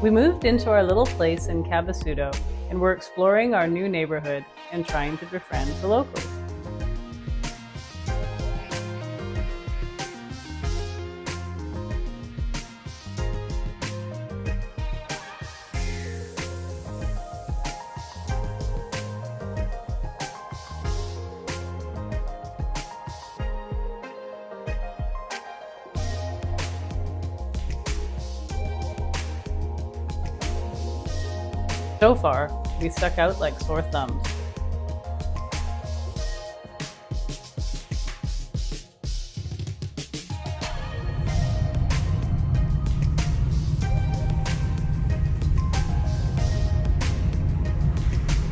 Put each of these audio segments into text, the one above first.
We moved into our little place in Cabasudo, and we're exploring our new neighborhood and trying to befriend the locals. So far, we stuck out like sore thumbs.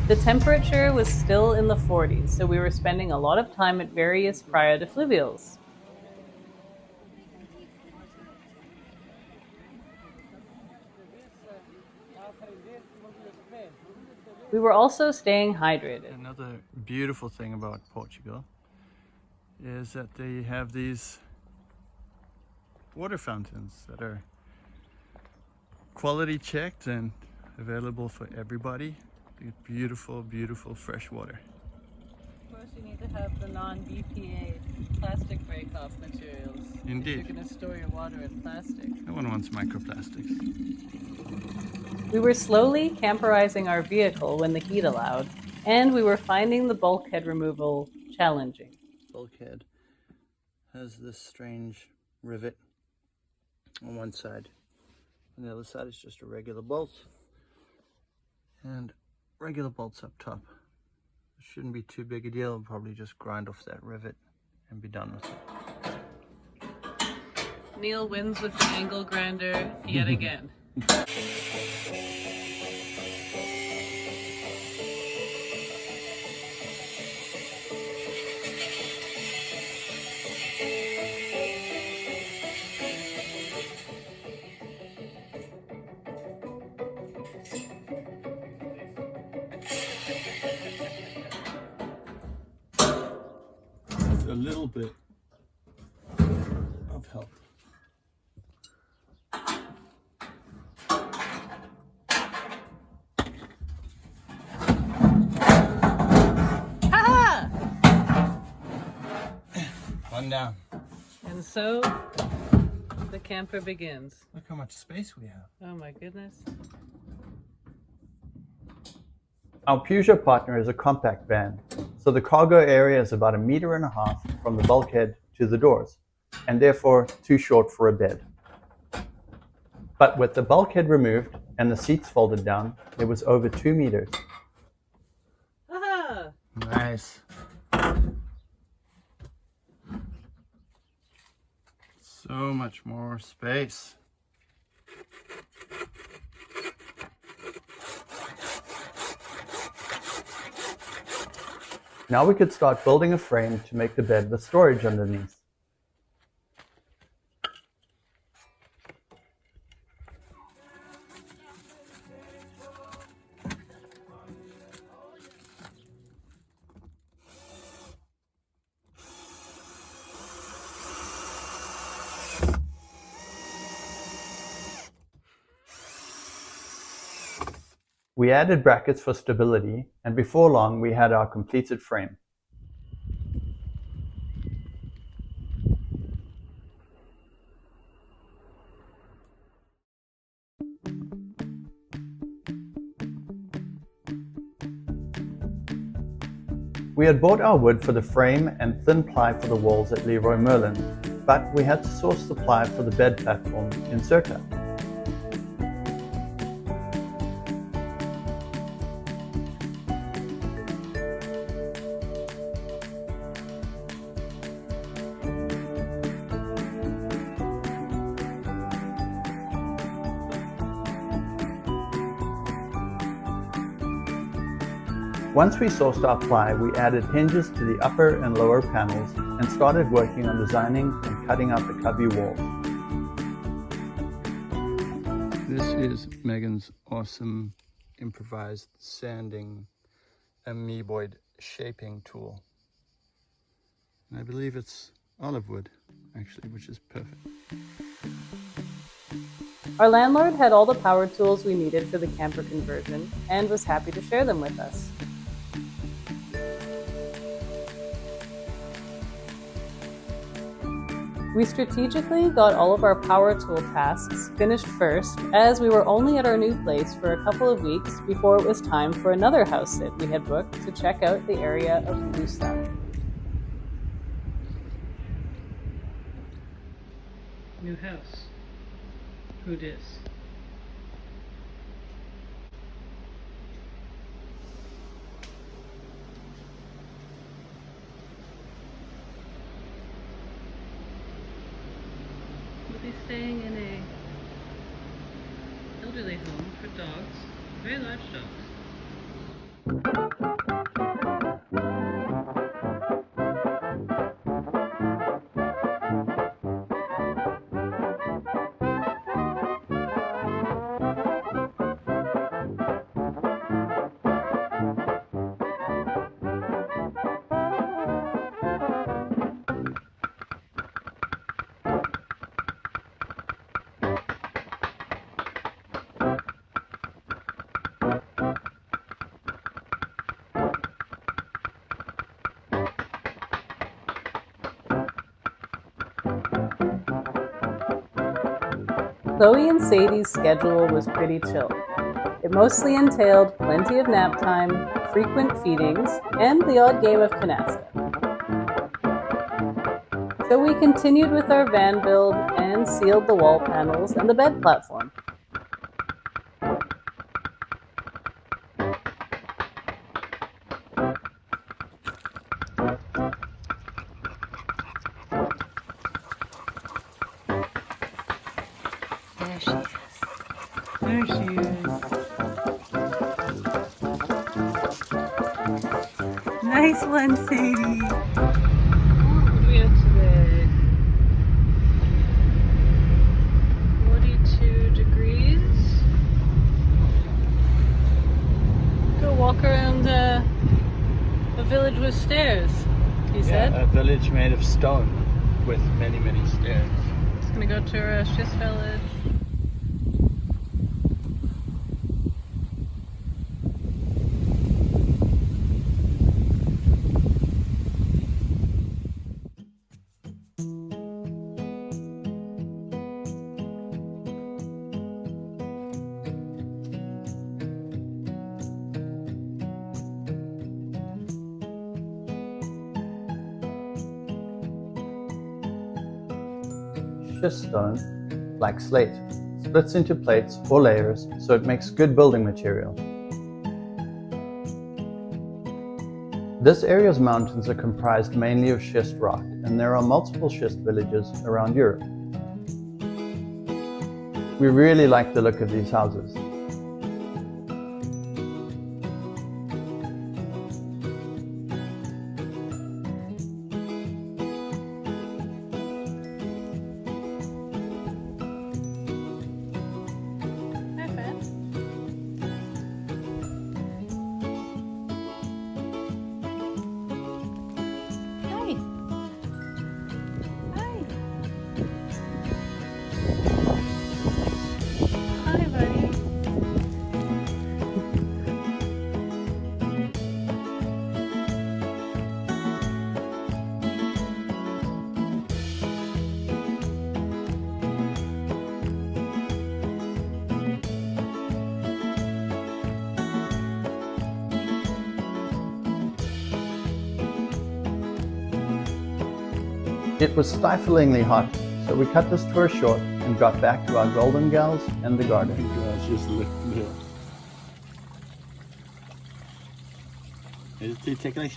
The temperature was still in the 40s, so we were spending a lot of time at various praia de fluvials. We were also staying hydrated. Another beautiful thing about Portugal is that they have these water fountains that are quality checked and available for everybody. They get beautiful, beautiful fresh water. Of course, you need to have the non-BPA plastic break-off materials. Indeed. If you're going to store your water in plastic. No one wants microplastics. We were slowly camperizing our vehicle when the heat allowed, and we were finding the bulkhead removal challenging. Bulkhead has this strange rivet on one side. On the other side is just a regular bolt. And regular bolts up top. It shouldn't be too big a deal. We'll probably just grind off that rivet and be done with it. Neil wins with the angle grinder yet again. A little bit of help. Ha! One down. And so the camper begins. Look how much space we have. Oh my goodness. Our Peugeot Partner is a compact van, so the cargo area is about 1.5 meters from the bulkhead to the doors, and therefore too short for a bed. But with the bulkhead removed and the seats folded down, it was over 2 meters. Aha! Nice. So much more space. Now we could start building a frame to make the bed with storage underneath. We added brackets for stability, and before long we had our completed frame. We had bought our wood for the frame and thin ply for the walls at Leroy Merlin, but we had to source the ply for the bed platform in Circa. Once we sourced our ply, we added hinges to the upper and lower panels and started working on designing and cutting out the cubby walls. This is Megan's awesome improvised sanding amoeboid shaping tool. And I believe it's olive wood, actually, which is perfect. Our landlord had all the power tools we needed for the camper conversion and was happy to share them with us. We strategically got all of our power tool tasks finished first, as we were only at our new place for a couple of weeks before it was time for another house sit we had booked to check out the area of Lousa. New house. Who dis? We'll be staying in a elderly home for dogs, very large dogs. Chloe and Sadie's schedule was pretty chill. It mostly entailed plenty of nap time, frequent feedings, and the odd game of canasta. So we continued with our van build and sealed the wall panels and the bed platform. There she is. There she is. Nice one, Sadie. What are we at today? 42 degrees. Go walk around a village with stairs, he said. A village made of stone with many, many stairs. Just gonna go to a schist village. Schist stone, like slate, splits into plates or layers, so it makes good building material. This area's mountains are comprised mainly of schist rock, and there are multiple schist villages around Europe. We really like the look of these houses. Hi, Fran. Hi. Hi. Hi, buddy. It was stiflingly hot, so we cut this tour short and got back to our golden gals and the garden. Girls just look real. Is it taking like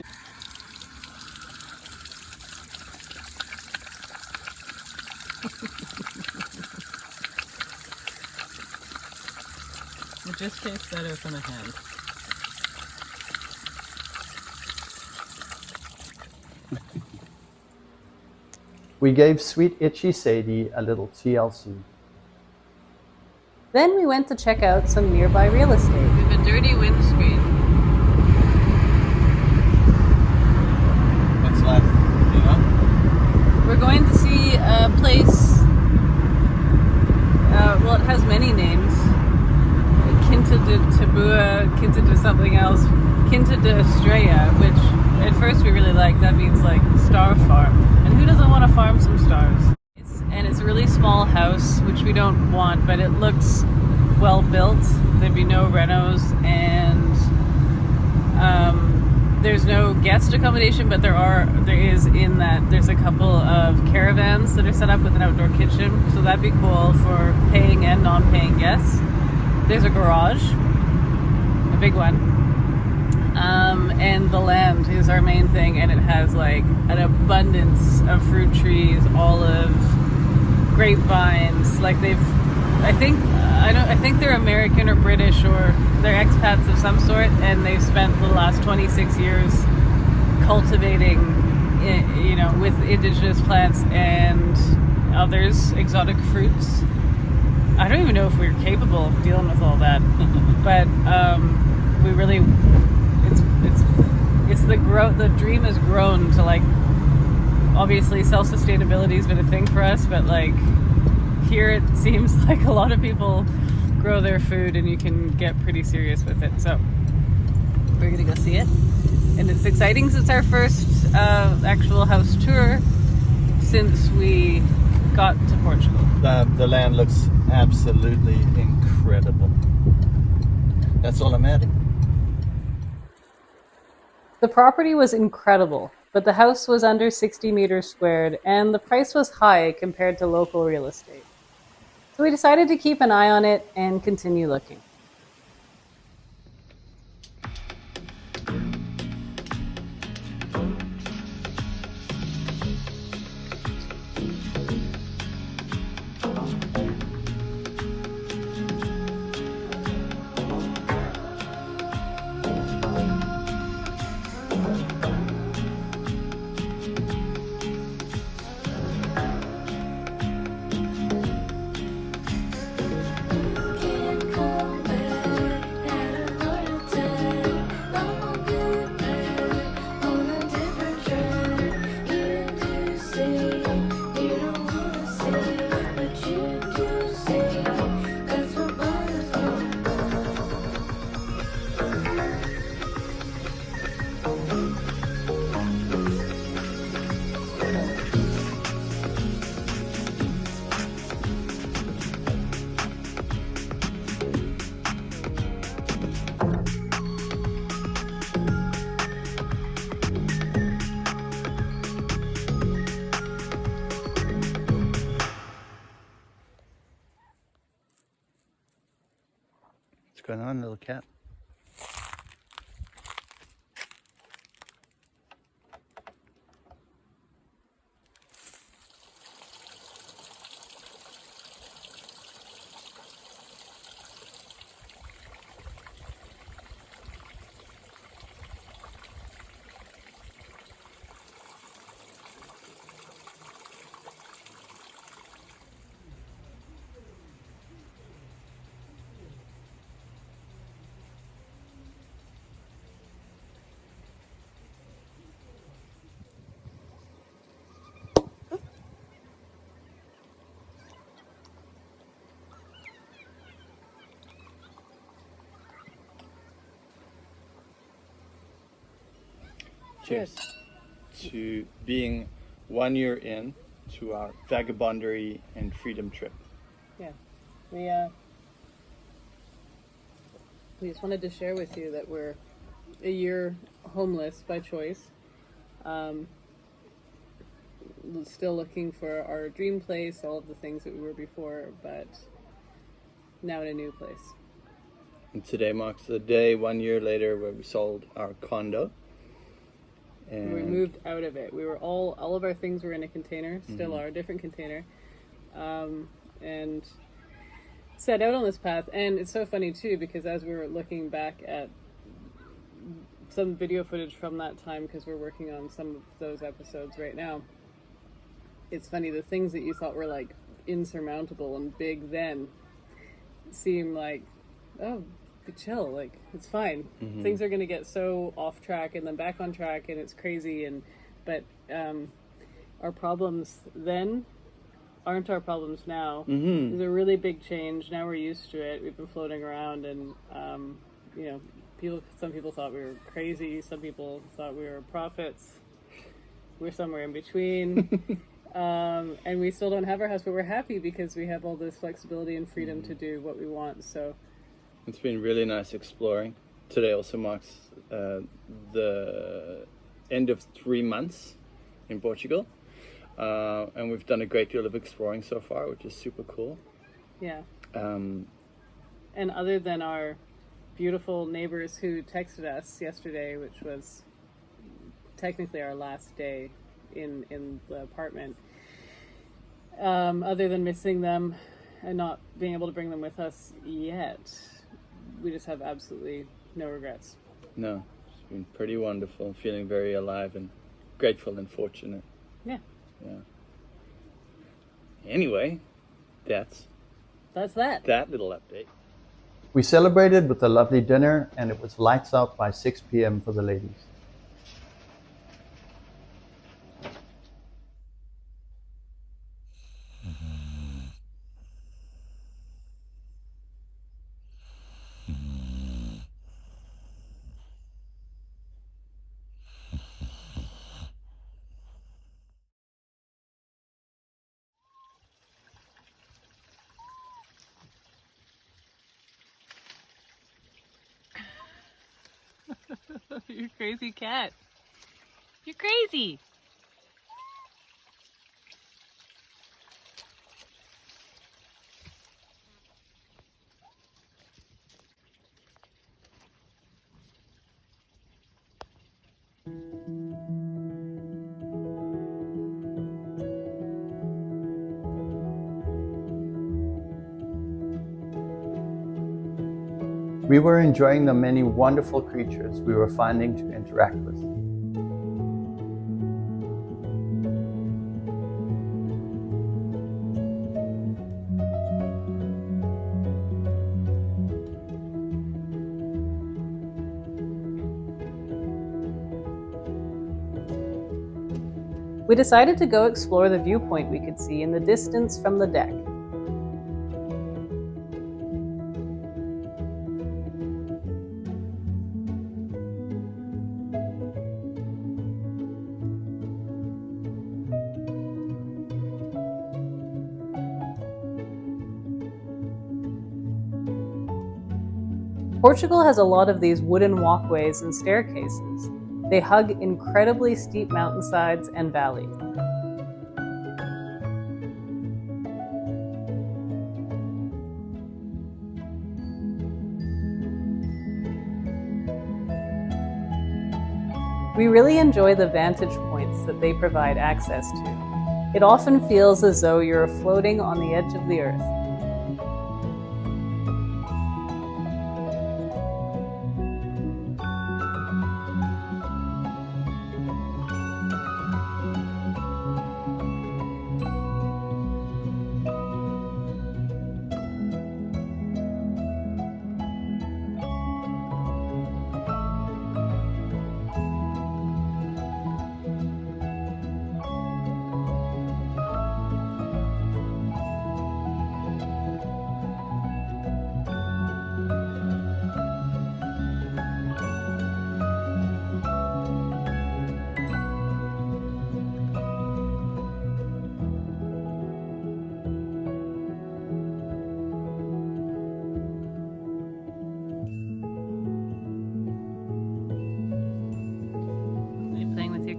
It just tastes better from a hand. We gave sweet itchy Sadie a little TLC. Then we went to check out some nearby real estate. We have a dirty windscreen. what's left, you know? We're going to see a place, well, it has many kinted to something else, kinted to Estrella, which at first we really liked. That means like star farm. And who doesn't want to farm some stars? It's a really small house, which we don't want, but it looks well built. There'd be no renos, and there's no guest accommodation, but there's a couple of caravans that are set up with an outdoor kitchen, so that'd be cool for paying and non-paying guests. There's a garage, a big one, and the land is our main thing, and it has like an abundance of fruit trees, olive, grapevines. Like I think they're American or British, or they're expats of some sort, and they've spent the last 26 years cultivating, with indigenous plants and others, exotic fruits. I don't even know if we're capable of dealing with all that, but we really, the dream has grown to, like, obviously self-sustainability has been a thing for us, but like here it seems like a lot of people grow their food and you can get pretty serious with it. So we're gonna go see it, and it's exciting since our first actual house tour since we got to Portugal. The land looks absolutely incredible. That's all I'm adding. The property was incredible, but the house was under 60 meters squared, and the price was high compared to local real estate. So we decided to keep an eye on it and continue looking. What's going on, little cat? Cheers to being 1 year in to our vagabondery and freedom trip. Yeah, we just wanted to share with you that we're a year homeless by choice, still looking for our dream place, all of the things that we were before, but now in a new place. And today marks the day 1 year later where we sold our condo. And we moved out of it. We were all of our things were in a container, still are, a different container, and set out on this path. And it's so funny too, because as we were looking back at some video footage from that time, because we're working on some of those episodes right now, it's funny, the things that you thought were like insurmountable and big then seem like, oh, chill, like it's fine. Things are going to get so off track and then back on track, and it's crazy, but our problems then aren't our problems now. There's a really big change. Now we're used to it. We've been floating around, and Some people thought we were crazy. Some people thought we were prophets. We're somewhere in between. And we still don't have our house, but we're happy because we have all this flexibility and freedom to do what we want. So it's been really nice exploring. Today also marks the end of 3 months in Portugal. And we've done a great deal of exploring so far, which is super cool. yeah. And other than our beautiful neighbors who texted us yesterday, which was technically our last day in the apartment, other than missing them and not being able to bring them with us yet, we just have absolutely no regrets. No, it's been pretty wonderful. Feeling very alive and grateful and fortunate. Yeah. Yeah. Anyway, that's that little update. We celebrated with a lovely dinner, and it was lights out by 6 p.m. for the ladies. You crazy cat. You're crazy. We were enjoying the many wonderful creatures we were finding to interact with. We decided to go explore the viewpoint we could see in the distance from the deck. Portugal has a lot of these wooden walkways and staircases. They hug incredibly steep mountainsides and valleys. We really enjoy the vantage points that they provide access to. It often feels as though you're floating on the edge of the earth.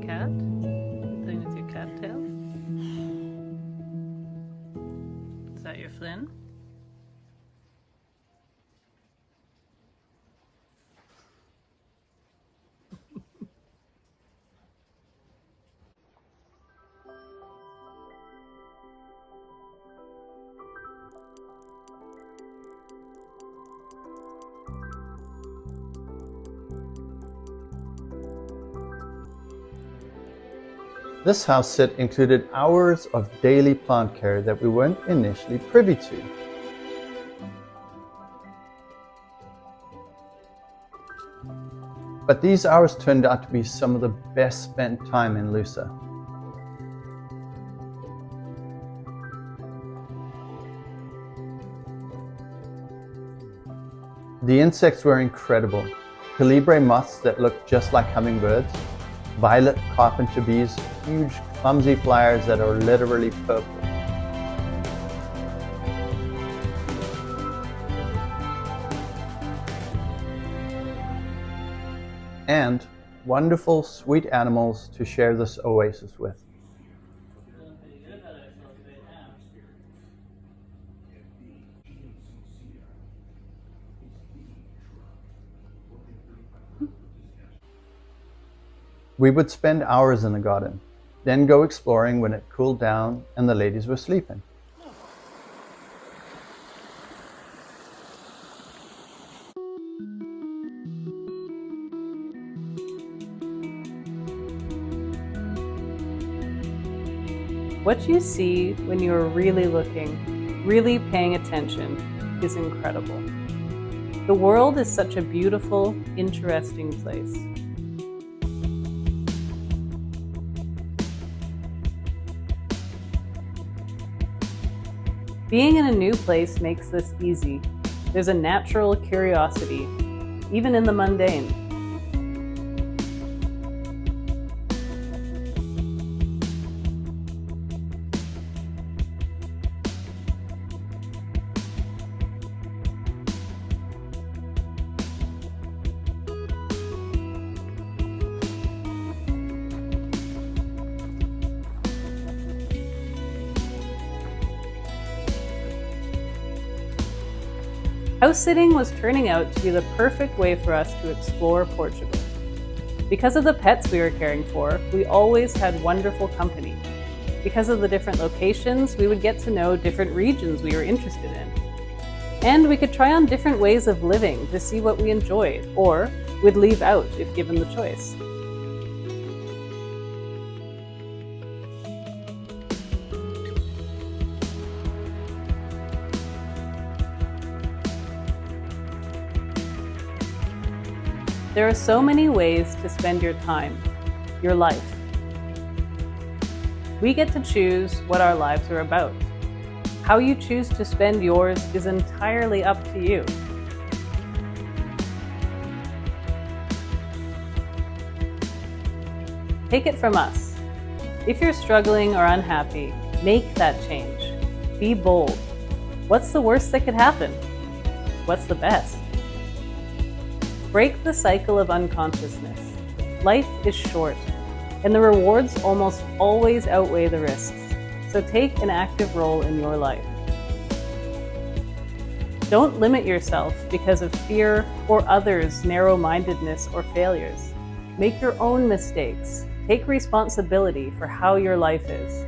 Cat? Playing with your cat tail? Is that your Flynn? This house sit included hours of daily plant care that we weren't initially privy to. But these hours turned out to be some of the best spent time in Lousa. The insects were incredible. calibre moths that look just like hummingbirds, violet carpenter bees, huge clumsy flyers that are literally purple. And wonderful, sweet animals to share this oasis with. We would spend hours in the garden, then go exploring when it cooled down and the ladies were sleeping. What you see when you are really looking, really paying attention, is incredible. The world is such a beautiful, interesting place. Being in a new place makes this easy. There's a natural curiosity, even in the mundane. House sitting was turning out to be the perfect way for us to explore Portugal. Because of the pets we were caring for, we always had wonderful company. Because of the different locations, we would get to know different regions we were interested in. And we could try on different ways of living to see what we enjoyed, or would leave out if given the choice. There are so many ways to spend your time, your life. We get to choose what our lives are about. How you choose to spend yours is entirely up to you. Take it from us. If you're struggling or unhappy, make that change. Be bold. What's the worst that could happen? What's the best? Break the cycle of unconsciousness. Life is short, and the rewards almost always outweigh the risks, so take an active role in your life. Don't limit yourself because of fear or others' narrow-mindedness or failures. Make your own mistakes. Take responsibility for how your life is.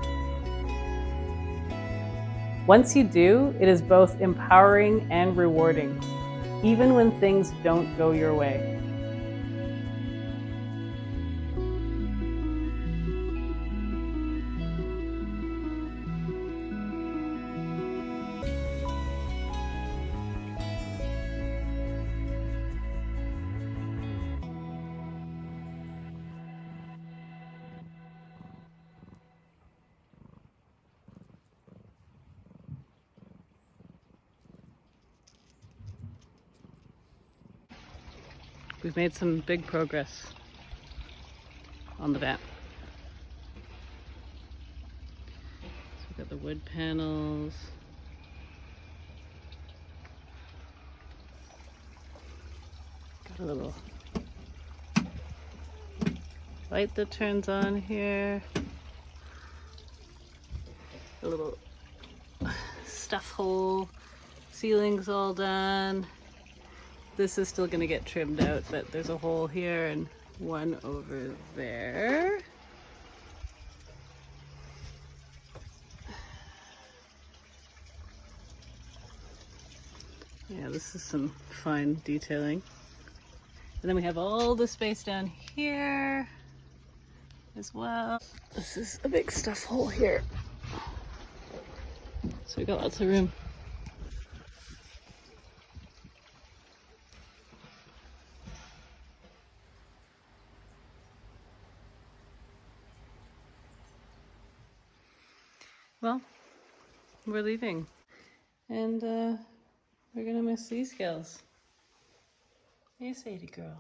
Once you do, it is both empowering and rewarding, even when things don't go your way. We've made some big progress on the van. So we've got the wood panels. Got a little light that turns on here. A little stuff hole. Ceiling's all done. This is still going to get trimmed out, but there's a hole here and one over there. Yeah, this is some fine detailing. And then we have all the space down here as well. This is a big stuff hole here. So we got lots of room. Well, we're leaving, and we're gonna miss these gals. Hey, Sadie girl.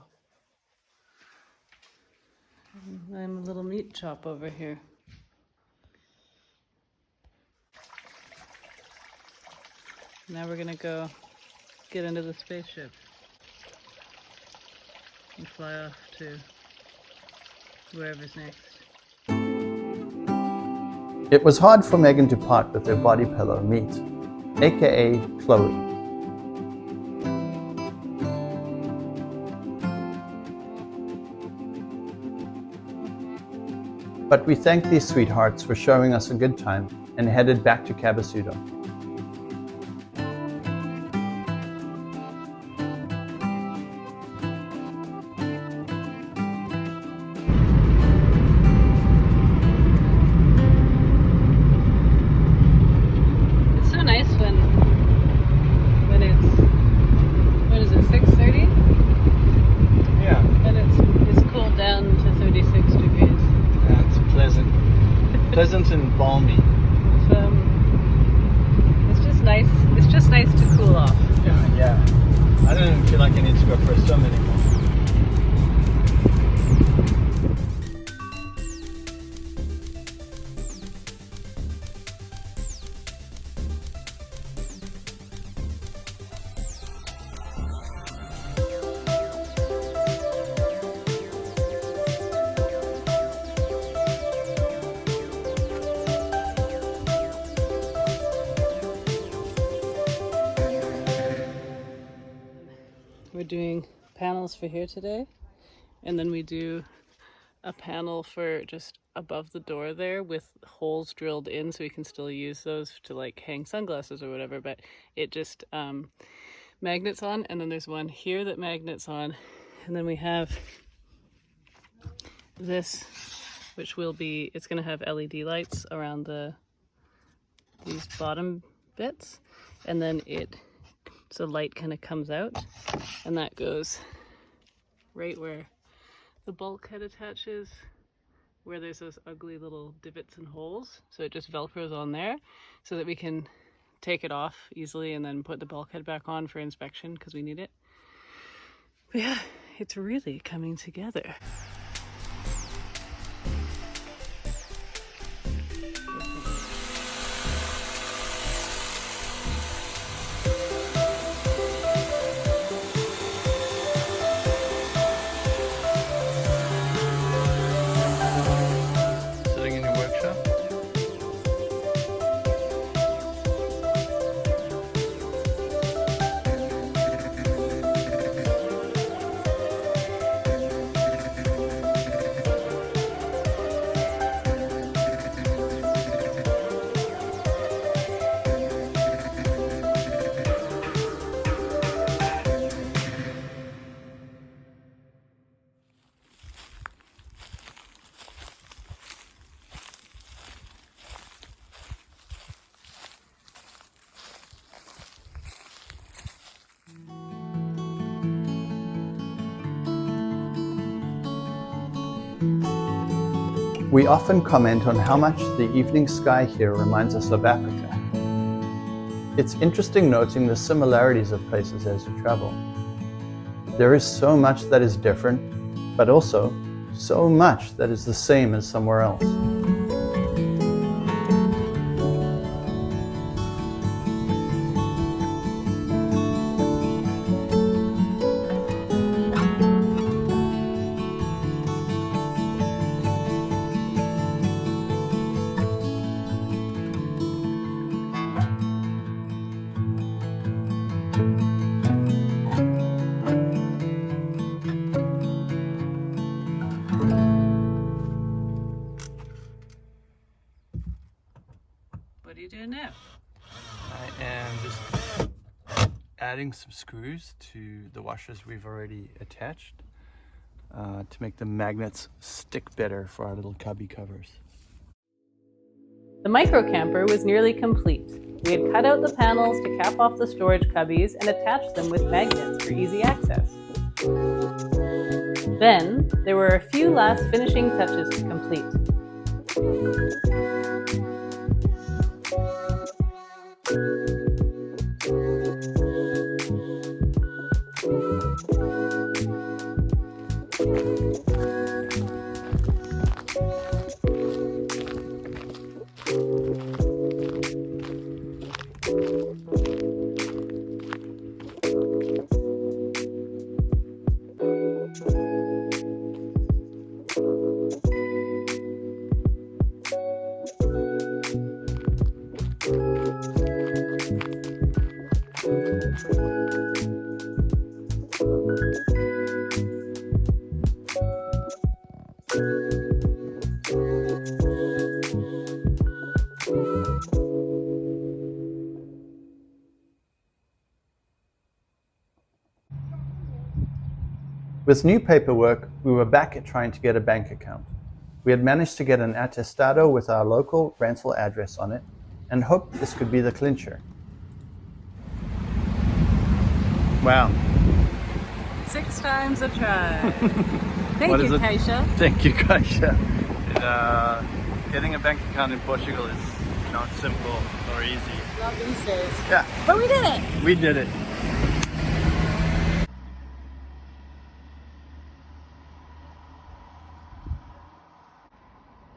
I'm a little meat chop over here. Now we're gonna go get into the spaceship and fly off to wherever's next. It was hard for Megan to part with her body pillow, Meat, aka Chloe. But we thanked these sweethearts for showing us a good time and headed back to Cabasudo. It's so nice when it's, what is it, 6:30? Yeah, And it's cooled down to 36 degrees. that's pleasant. Pleasant and balmy. It's just nice. It's just nice to cool off. Yeah. I don't even feel like I need to go for a swim anymore. We're doing panels for here today, and then we do a panel for just above the door there with holes drilled in, so we can still use those to like hang sunglasses or whatever, but it just magnets on. And then there's one here that magnets on, and then we have this, which will be, it's going to have LED lights around these bottom bits, and then so light kind of comes out, and that goes right where the bulkhead attaches, where there's those ugly little divots and holes. So it just velcros on there so that we can take it off easily and then put the bulkhead back on for inspection because we need it. But yeah, it's really coming together. Sitting in your workshop? We often comment on how much the evening sky here reminds us of Africa. It's interesting noting the similarities of places as you travel. There is so much that is different, but also so much that is the same as somewhere else. What are you doing now? I am just adding some screws to the washers we've already attached to make the magnets stick better for our little cubby covers. The micro camper was nearly complete. We had cut out the panels to cap off the storage cubbies and attached them with magnets for easy access. Then, there were a few last finishing touches to complete. With new paperwork, we were back at trying to get a bank account. We had managed to get an attestado with our local rental address on it and hoped this could be the clincher. Wow. 6 times a try. Thank What you, is it? Kaisha. Thank you, Kaisha. Getting a bank account in Portugal is not simple or easy. Not these days. Yeah, But we did it! we did it.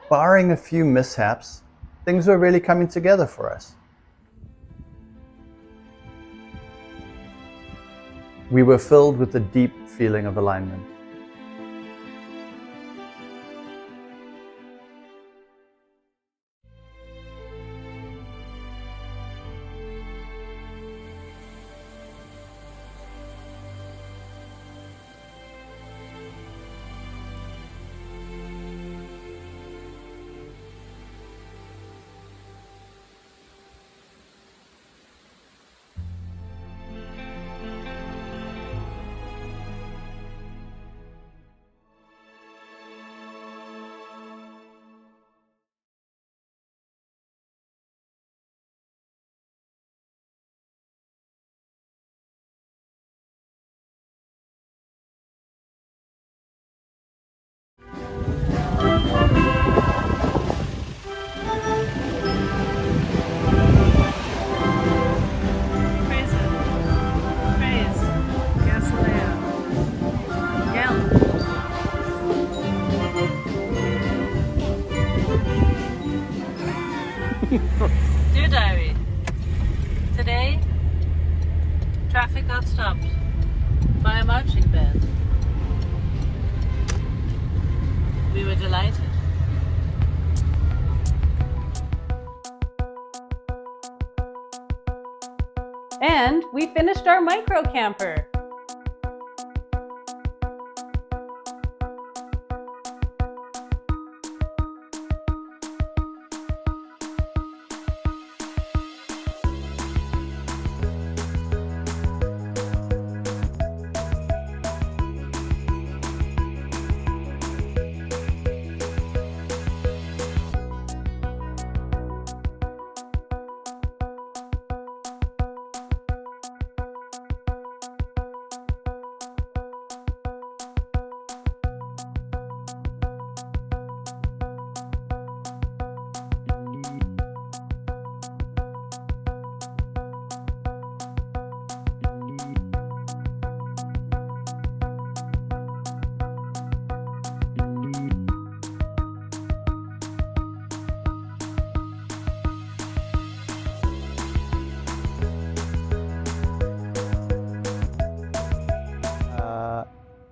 Barring a few mishaps, things were really coming together for us. We were filled with a deep feeling of alignment. Praise it. Praise. Gasolina. Gallon. Dear Diary, today traffic got stopped by a marching band. We were delighted. And we finished our micro camper.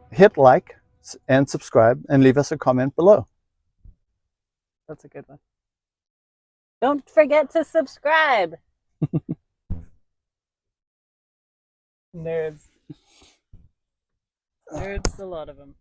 Hit like and subscribe and leave us a comment below. That's a good one. Don't forget to subscribe. Nerds. Nerds, a lot of them.